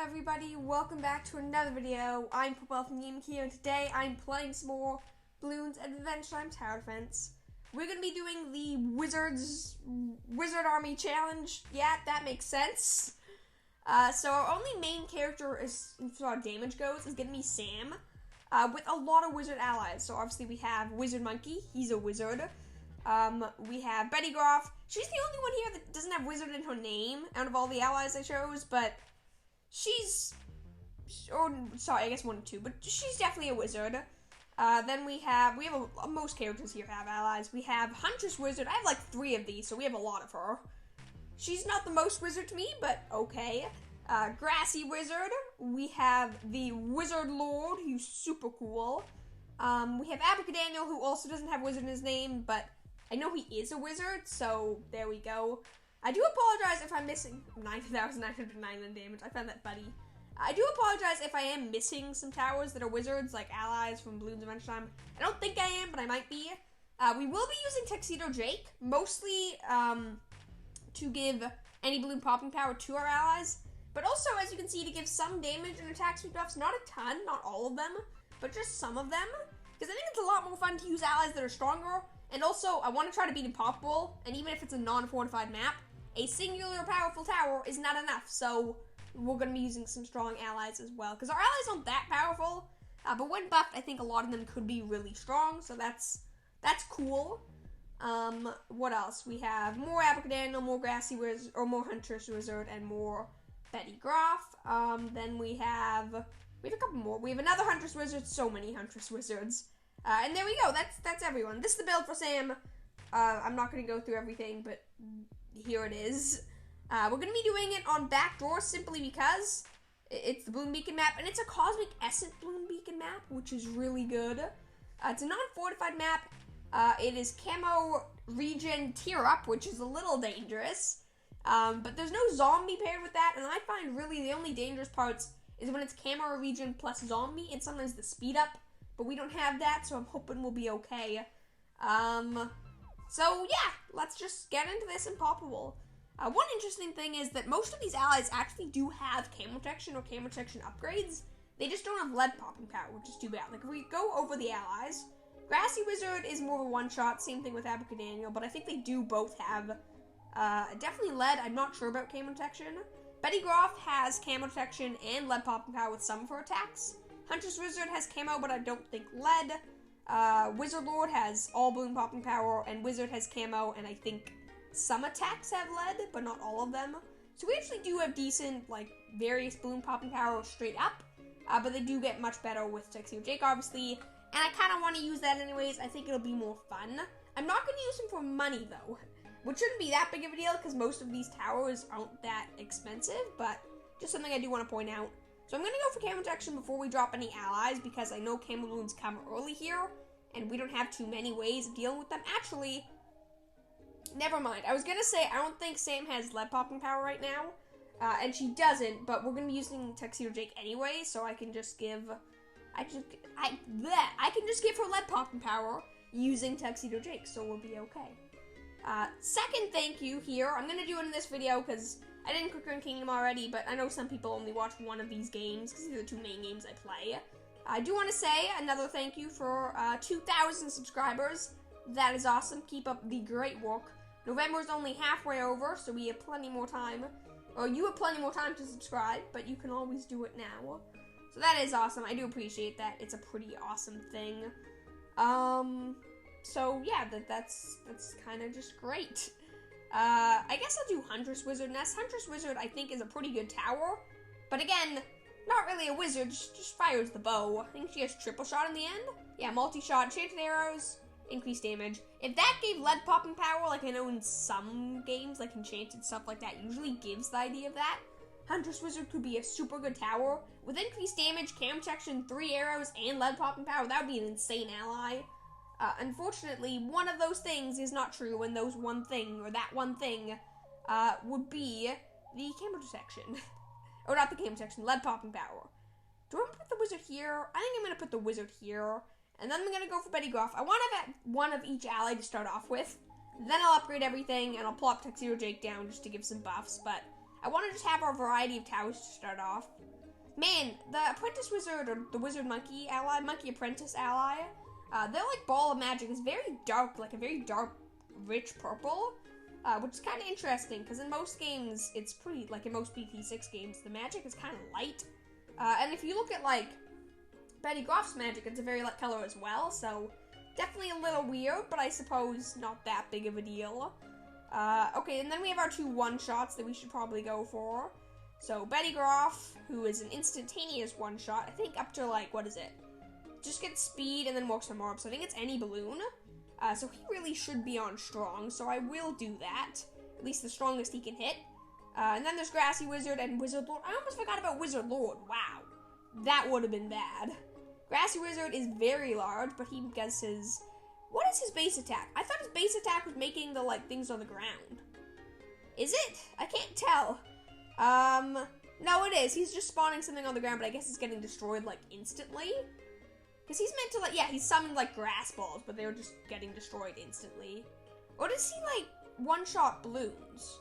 everybody, welcome back to another video. I'm Purple from Game here, and today I'm playing some more Bloons Adventure Time Tower Defense. We're going to be doing the Wizard Army Challenge. Yeah, that makes sense. So our only main character, as far as damage goes, is going to be Sam, with a lot of wizard allies. So obviously we have Wizard Monkey, he's a wizard. We have Betty Groff. She's the only one here that doesn't have wizard in her name out of all the allies I chose, but I guess one or two, but she's definitely a wizard. Then we have most characters here have allies. We have Huntress Wizard. I have like 3 of these, so we have a lot of her. She's not the most wizard to me, but okay. Grassy Wizard. We have the Wizard Lord, who's super cool. We have Abracadaniel, who also doesn't have wizard in his name, but I know he is a wizard, so there we go. I do apologize if I'm missing 9,909 damage. I found that funny. I do apologize if I am missing some towers that are wizards, like allies from Bloons Adventure Time. I don't think I am, but I might be. We will be using Tuxedo Jake, mostly to give any balloon popping power to our allies, but also, as you can see, to give some damage and attack speed buffs. Not a ton, not all of them, but just some of them. Because I think it's a lot more fun to use allies that are stronger. And also, I want to try to beat Impossible, and even if it's a non-fortified map, a singular powerful tower is not enough, so we're going to be using some strong allies as well, because our allies aren't that powerful, but when buffed, I think a lot of them could be really strong, so that's cool. What else? We have more Abracadaniel, more Grassy Wizard, or more Huntress Wizard, and more Betty Groff. Then we have a couple more. We have another Huntress Wizard, so many Huntress Wizards. And there we go, that's everyone. This is the build for Sam. I'm not going to go through everything, but here it is. We're going to be doing it on backdoor simply because it's the Bloon Beacon map, and it's a Cosmic Essence Bloon Beacon map, which is really good. It's a non-fortified map. It is Camo Region Tier Up, which is a little dangerous. But there's no zombie paired with that, and I find really the only dangerous parts is when it's Camo Region plus zombie, and sometimes the speed up. But we don't have that, so I'm hoping we'll be okay. So yeah, let's just get into this Impossible. One interesting thing is that most of these allies actually do have camo protection or camo protection upgrades. They just don't have lead popping power, which is too bad. Like, if we go over the allies, Grassy Wizard is more of a one-shot, same thing with Abracadaniel, but I think they do both have definitely lead. I'm not sure about camo protection. Betty Groff has camo protection and lead popping power with some of her attacks. Huntress Wizard has camo, but I don't think lead. Wizard Lord has all balloon popping power, and Wizard has camo, and I think some attacks have lead, but not all of them. So we actually do have decent, like, various balloon popping power straight up, but they do get much better with Tuxedo Jake, obviously, and I kind of want to use that anyways. I think it'll be more fun. I'm not going to use him for money, though, which shouldn't be that big of a deal, because most of these towers aren't that expensive, but just something I do want to point out. So I'm going to go for camo protection before we drop any allies, because I know camo balloons come early here, and we don't have too many ways of dealing with them. Actually, never mind. I was going to say, I don't think Sam has lead popping power right now, and she doesn't, but we're going to be using Tuxedo Jake anyway, so I can just give, I can just give her lead popping power using Tuxedo Jake, so we'll be okay. Second thank you here, I'm going to do it in this video, because I didn't click on Kingdom already, but I know some people only watch one of these games, because these are the 2 main games I play. I do want to say another thank you for 2,000 subscribers. That is awesome. Keep up the great work. November is only halfway over, so we have plenty more time. Or you have plenty more time to subscribe, but you can always do it now. So that is awesome. I do appreciate that. It's a pretty awesome thing. So yeah, that's kind of just great. I guess I'll do Huntress Wizard next. Huntress Wizard, I think, is a pretty good tower. But again, not really a wizard, just fires the bow. I think she has triple shot in the end. Yeah, multi-shot, enchanted arrows, increased damage. If that gave lead popping power, like I know in some games, like enchanted stuff like that, usually gives the idea of that, Huntress Wizard could be a super good tower. With increased damage, cam protection, 3 arrows, and lead popping power, that would be an insane ally. Unfortunately, one of those things is not true, and that one thing, would be the camo protection. Or not the camo protection, lead popping power. Do I want to put the wizard here? I think I'm going to put the wizard here, and then I'm going to go for Betty Groff. I want to have one of each ally to start off with, then I'll upgrade everything, and I'll plop Tuxedo Jake down just to give some buffs, but I want to just have our variety of towers to start off. Man, the apprentice wizard, or the wizard monkey ally, monkey apprentice ally, their like ball of magic is very dark, like a very dark, rich purple, which is kind of interesting because in most games it's pretty, like in most BT6 games, the magic is kind of light. And if you look at like Betty Groff's magic, it's a very light color as well, so definitely a little weird, but I suppose not that big of a deal. Okay, and then we have our 2 one-shots that we should probably go for. So Betty Groff, who is an instantaneous one-shot, I think up to like, what is it? Just gets speed and then works some orbs. So I think it's any balloon. So he really should be on strong, so I will do that. At least the strongest he can hit. And then there's Grassy Wizard and Wizard Lord. I almost forgot about Wizard Lord. Wow. That would have been bad. Grassy Wizard is very large, but he gets his... What is his base attack? I thought his base attack was making the, like, things on the ground. Is it? I can't tell. No, it is. He's just spawning something on the ground, but I guess it's getting destroyed, like, instantly. Because he's meant to, like, yeah, he's summoned, like, grass balls, but they were just getting destroyed instantly. Or does he, like, one-shot Bloons?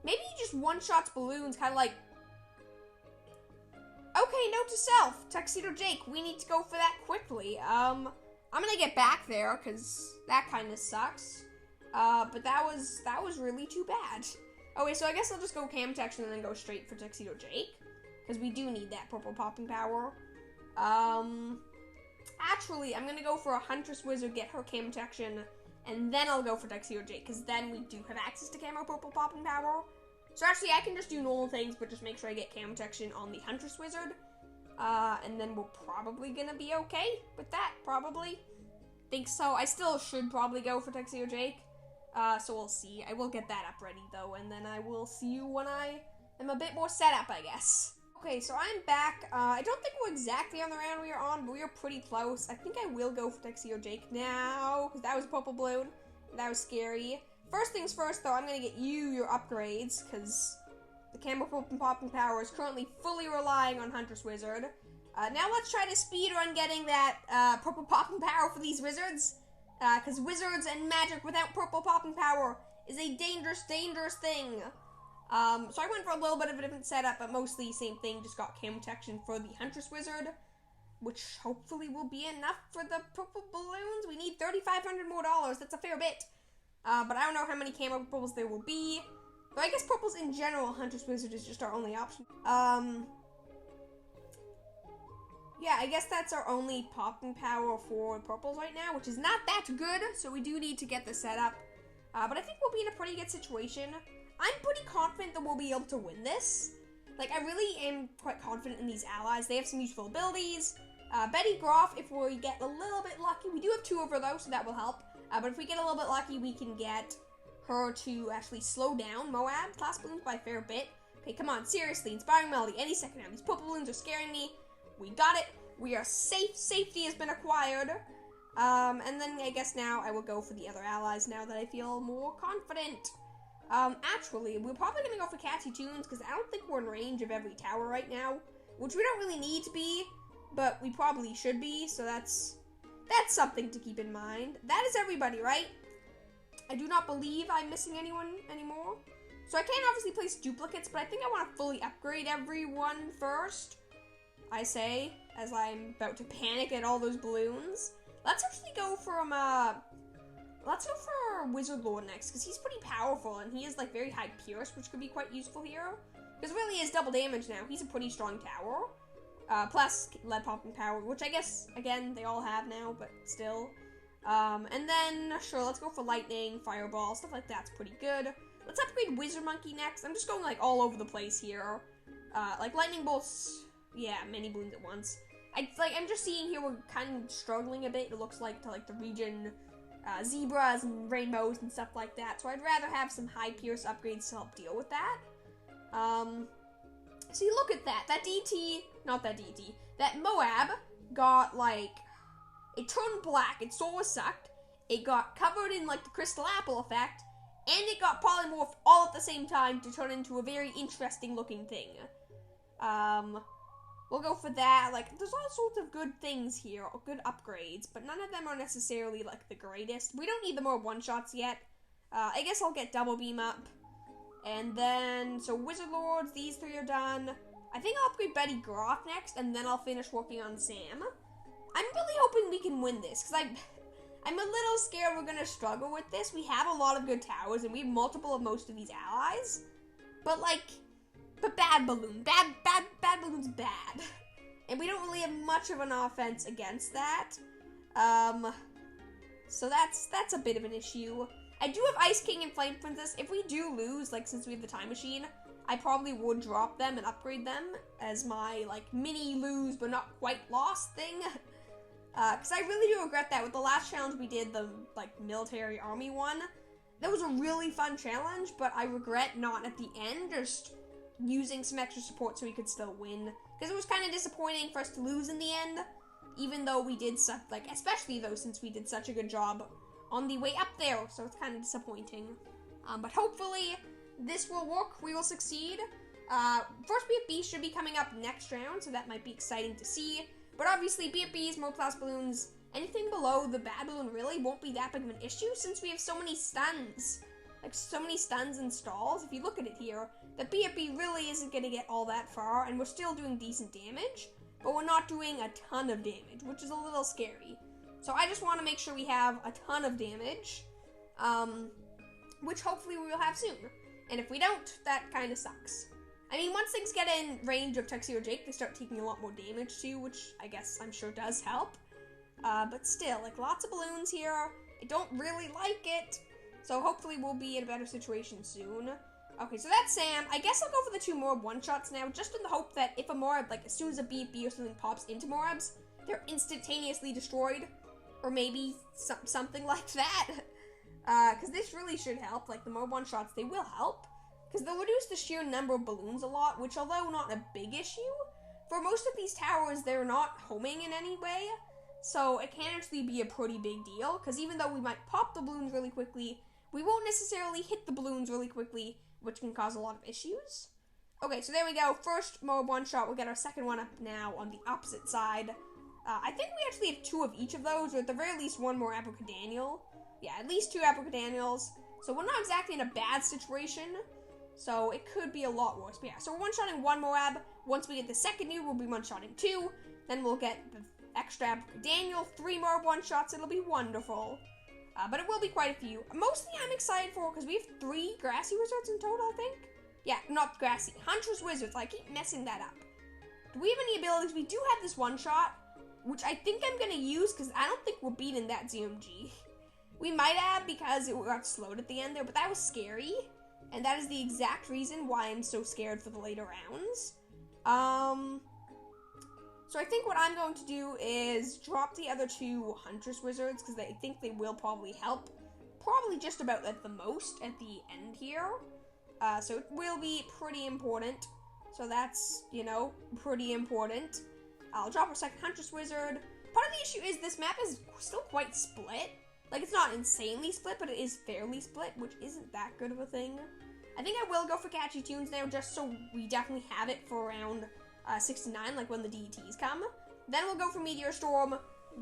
Maybe he just one-shots Bloons, kind of like... Okay, note to self. Tuxedo Jake, we need to go for that quickly. I'm gonna get back there, because that kind of sucks. But that was really too bad. Okay, so I guess I'll just go cam protection and then go straight for Tuxedo Jake. Because we do need that purple popping power. Actually, I'm gonna go for a Huntress Wizard, get her cam protection, and then I'll go for Tuxedo Jake, because then we do have access to camo purple popping power. So actually, I can just do normal things, but just make sure I get cam protection on the Huntress Wizard. And then we're probably gonna be okay with that, probably. Think so. I still should probably go for Tuxedo Jake. So we'll see. I will get that up ready, though, and then I will see you when I am a bit more set up, I guess. Okay, so I'm back. I don't think we're exactly on the round we are on, but we are pretty close. I think I will go for Tuxedo Jake now, because that was a purple balloon. That was scary. First things first, though, I'm going to get you your upgrades, because the Camera Popping Power is currently fully relying on Huntress Wizard. Now let's try to speedrun getting that purple popping power for these wizards. Because wizards and magic without purple popping power is a dangerous, dangerous thing. So I went for a little bit of a different setup, but mostly same thing, just got cam protection for the Huntress Wizard, which hopefully will be enough for the purple balloons. We need $3,500 more. That's a fair bit. But I don't know how many camo purples there will be. But I guess purples in general, Huntress Wizard is just our only option. Yeah, I guess that's our only popping power for purples right now, which is not that good, so we do need to get this set up. But I think we'll be in a pretty good situation. I'm pretty confident that we'll be able to win this. Like, I really am quite confident in these allies. They have some useful abilities. Betty Groff, if we get a little bit lucky, we do have 2 of her though, so that will help. But if we get a little bit lucky, we can get her to actually slow down Moab class balloons by a fair bit. Okay, come on, seriously, Inspiring Melody, any second now. These purple balloons are scaring me. We got it. We are safe. Safety has been acquired. And then I guess now I will go for the other allies now that I feel more confident. Actually, we're probably going to go for Catchy Tunes because I don't think we're in range of every tower right now, which we don't really need to be, but we probably should be, so that's something to keep in mind. That is everybody, right? I do not believe I'm missing anyone anymore. So I can obviously place duplicates, but I think I want to fully upgrade everyone first, I say, as I'm about to panic at all those balloons. Let's actually go from, let's go for Wizard Lord next, because he's pretty powerful, and he is, like, very high Pierce, which could be quite useful here. Because really is double damage now. He's a pretty strong tower. Plus lead popping power, which I guess, again, they all have now, but still. And then, sure, let's go for lightning, fireball, stuff like that's pretty good. Let's upgrade Wizard Monkey next. I'm just going, like, all over the place here. Like, lightning bolts, yeah, many balloons at once. I'm just seeing here we're kind of struggling a bit, it looks like, to, like, the region, zebras and rainbows and stuff like that. So I'd rather have some high Pierce upgrades to help deal with that. See, look at that. That Moab got, like, it turned black, its soul was sucked, it got covered in, like, the crystal apple effect, and it got polymorphed all at the same time to turn into a very interesting looking thing. We'll go for that. Like, there's all sorts of good things here, good upgrades, but none of them are necessarily, like, the greatest. We don't need the more one-shots yet. I guess I'll get double beam up. And then, so Wizard Lords, these 3 are done. I think I'll upgrade Betty Groff next, and then I'll finish working on Sam. I'm really hoping we can win this, because I'm a little scared we're going to struggle with this. We have a lot of good towers, and we have multiple of most of these allies. But, bad Balloon. Bad Balloon's bad. And we don't really have much of an offense against that. So that's a bit of an issue. I do have Ice King and Flame Princess. If we do lose, since we have the time machine, I probably would drop them and upgrade them as my, mini lose but not quite lost thing. Because I really do regret that. With the last challenge we did, the, military army one, that was a really fun challenge, but I regret not at the end just using some extra support so we could still win. Because it was kind of disappointing for us to lose in the end, even though we did especially though since we did such a good job on the way up there, so it's kind of disappointing. But hopefully this will work, we will succeed. First BFB should be coming up next round, so that might be exciting to see. But obviously BFBs, Multiclass Balloons, anything below the bad balloon really won't be that big of an issue since we have so many stuns. So many stuns and stalls. If you look at it here, the BFB really isn't going to get all that far, and we're still doing decent damage, but we're not doing a ton of damage, which is a little scary. So I just want to make sure we have a ton of damage, which hopefully we will have soon. And if we don't, that kind of sucks. I mean, once things get in range of Tuxedo Jake, they start taking a lot more damage too, which I guess I'm sure does help. But still, lots of balloons here. I don't really like it. So hopefully we'll be in a better situation soon. Okay, so that's Sam. I guess I'll go for the 2 Morab one-shots now, just in the hope that if a Morab, as soon as a BFB or something pops into Morabs, they're instantaneously destroyed. Or maybe something like that. Because this really should help. The Morab one-shots, they will help. Because they'll reduce the sheer number of balloons a lot, which although not a big issue, for most of these towers, they're not homing in any way. So it can actually be a pretty big deal, because even though we might pop the balloons really quickly, we won't necessarily hit the balloons really quickly, which can cause a lot of issues. Okay, so there we go. First Morab one-shot. We'll get our second one up now on the opposite side. I think we actually have 2 of each of those, or at the very least 1 more Abracadaniel. Yeah, at least 2 Abracadaniels. So we're not exactly in a bad situation. So it could be a lot worse. But yeah, so we're one-shotting 1 Morab. Once we get the second new, we'll be one-shotting 2. Then we'll get the extra Abracadaniel, 3 more one-shots. It'll be wonderful. But it will be quite a few. Mostly I'm excited for, because we have 3 Grassy Wizards in total, I think. Yeah, not Grassy. Huntress Wizards. I keep messing that up. Do we have any abilities? We do have this one-shot, which I think I'm going to use, because I don't think we're beating that ZMG. We might have, because it got slowed at the end there, but that was scary. And that is the exact reason why I'm so scared for the later rounds. So I think what I'm going to do is drop the other 2 Huntress Wizards, because I think they will probably help. Probably just about at the most at the end here. So it will be pretty important. So that's, pretty important. I'll drop our second Huntress Wizard. Part of the issue is this map is still quite split. It's not insanely split, but it is fairly split, which isn't that good of a thing. I think I will go for Catchy Tunes now, just so we definitely have it for around 69, when the DETs come. Then we'll go for Meteor Storm.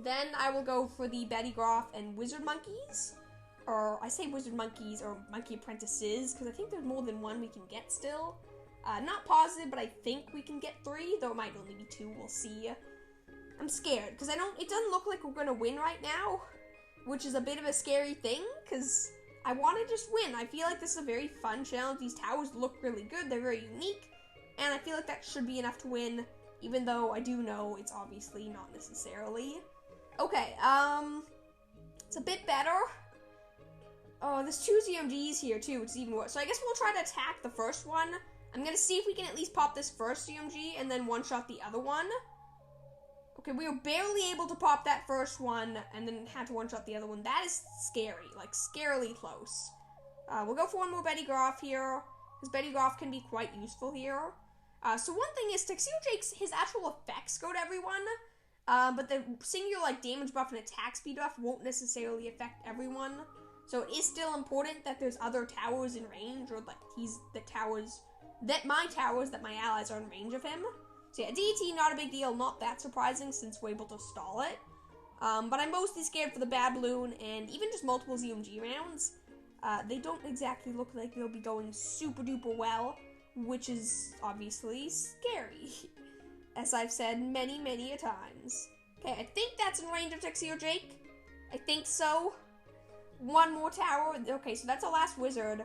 Then I will go for the Betty Groff and Wizard Monkeys. Or, I say Wizard Monkeys or Monkey Apprentices, because I think there's more than 1 we can get still. Not positive, but I think we can get 3, though it might only be 2, we'll see. I'm scared, because it doesn't look like we're going to win right now, which is a bit of a scary thing, because I want to just win. I feel like this is a very fun challenge. These towers look really good, they're very unique, and I feel like that should be enough to win, even though I do know it's obviously not necessarily. Okay, it's a bit better. Oh, there's 2 ZMGs here too, which is even worse. So I guess we'll try to attack the first one. I'm going to see if we can at least pop this first ZMG and then one-shot the other one. Okay, we were barely able to pop that first one and then had to one-shot the other one. That is scary, scarily close. We'll go for 1 more Betty Groff here, because Betty Groff can be quite useful here. So one thing is, Tuxedo Jake's, his actual effects go to everyone, but the singular, damage buff and attack speed buff won't necessarily affect everyone. So it is still important that there's other towers in range, or my towers that my allies are in range of him. So yeah, DET, not a big deal, not that surprising since we're able to stall it. But I'm mostly scared for the bad balloon and even just multiple ZMG rounds. They don't exactly look like they'll be going super duper well, which is obviously scary, as I've said many, many a times. Okay, I think that's in range of Tuxedo Jake. I think so. One more tower. Okay, so that's our last wizard.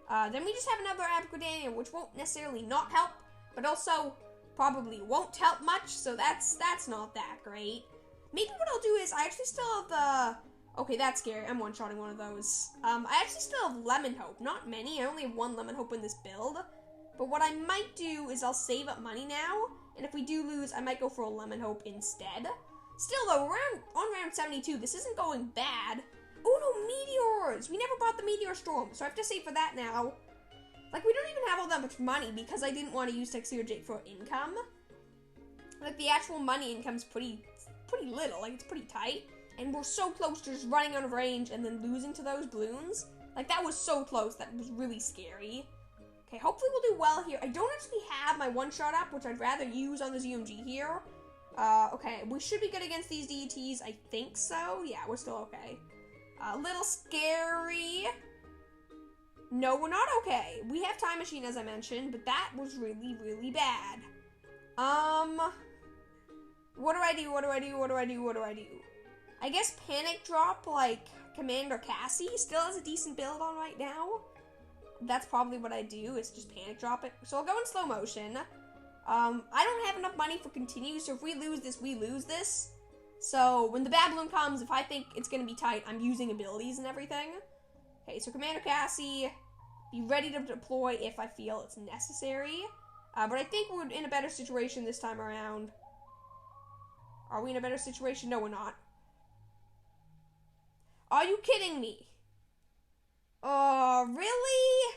Then we just have another Abracadabra, which won't necessarily not help, but also probably won't help much, so that's not that great. Maybe what I'll do is, I actually still have the... Okay, that's scary. I'm one-shotting one of those. I actually still have Lemon Hope. Not many. I only have one Lemon Hope in this build. But what I might do is I'll save up money now, and if we do lose, I might go for a Lemon Hope instead. Still, though, on round 72, this isn't going bad. Oh, no, meteors! We never bought the Meteor Storm, so I have to save for that now. Like, we don't even have all that much money because I didn't want to use Tuxedo Jake for income. Like, the actual money income's pretty little. Like, it's pretty tight. And we're so close to just running out of range and then losing to those Bloons. Like, that was so close. That was really scary. Okay, hopefully we'll do well here. I don't actually have my one-shot up, which I'd rather use on this UMG here. Okay, we should be good against these DETs. I think so. Yeah, we're still okay. A little scary. No, we're not okay. We have Time Machine, as I mentioned, but that was really, really bad. What do I do? What do I do? What do I do? What do I do? I guess Panic Drop, like, Commander Cassie still has a decent build on right now. That's probably what I do, is just Panic Drop it. So I'll go in slow motion. I don't have enough money for continue, so if we lose this, we lose this. So when the bad balloon comes, if I think it's going to be tight, I'm using abilities and everything. Okay, so Commander Cassie, be ready to deploy if I feel it's necessary. But I think we're in a better situation this time around. Are we in a better situation? No, we're not. Are you kidding me? Oh, really?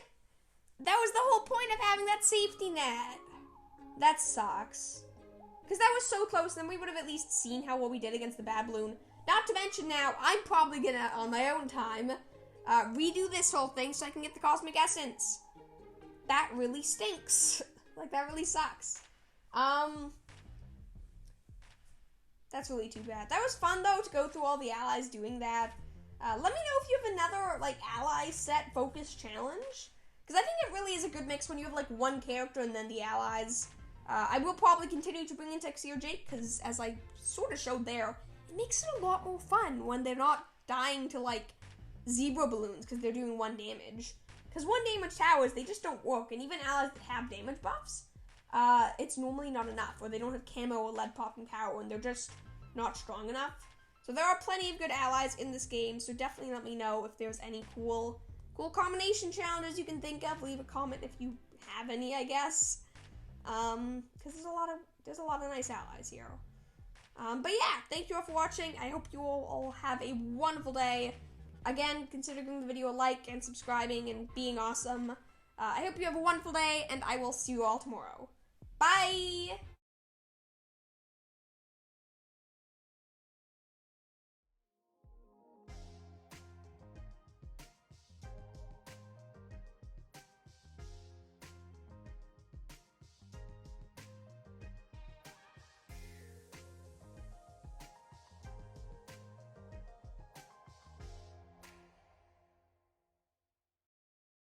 That was the whole point of having that safety net. That sucks. Because that was so close, then we would have at least seen how well we did against the bad balloon. Not to mention now, I'm probably gonna, on my own time, redo this whole thing so I can get the Cosmic Essence. That really stinks. Like, that really sucks. That's really too bad. That was fun, though, to go through all the allies doing that. Let me know if you have another, like, ally set focus challenge. Because I think it really is a good mix when you have, like, one character and then the allies. I will probably continue to bring in Tuxedo Jake, because as I sort of showed there, it makes it a lot more fun when they're not dying to, like, zebra balloons, because they're doing 1 damage. Because 1 damage towers, they just don't work, and even allies that have damage buffs, it's normally not enough, or they don't have camo or lead popping power, and they're just not strong enough. So there are plenty of good allies in this game, so definitely let me know if there's any cool combination challenges you can think of. Leave a comment if you have any, I guess. Because there's a lot of nice allies here. But yeah, thank you all for watching. I hope you all have a wonderful day. Again, consider giving the video a like and subscribing and being awesome. I hope you have a wonderful day, and I will see you all tomorrow. Bye!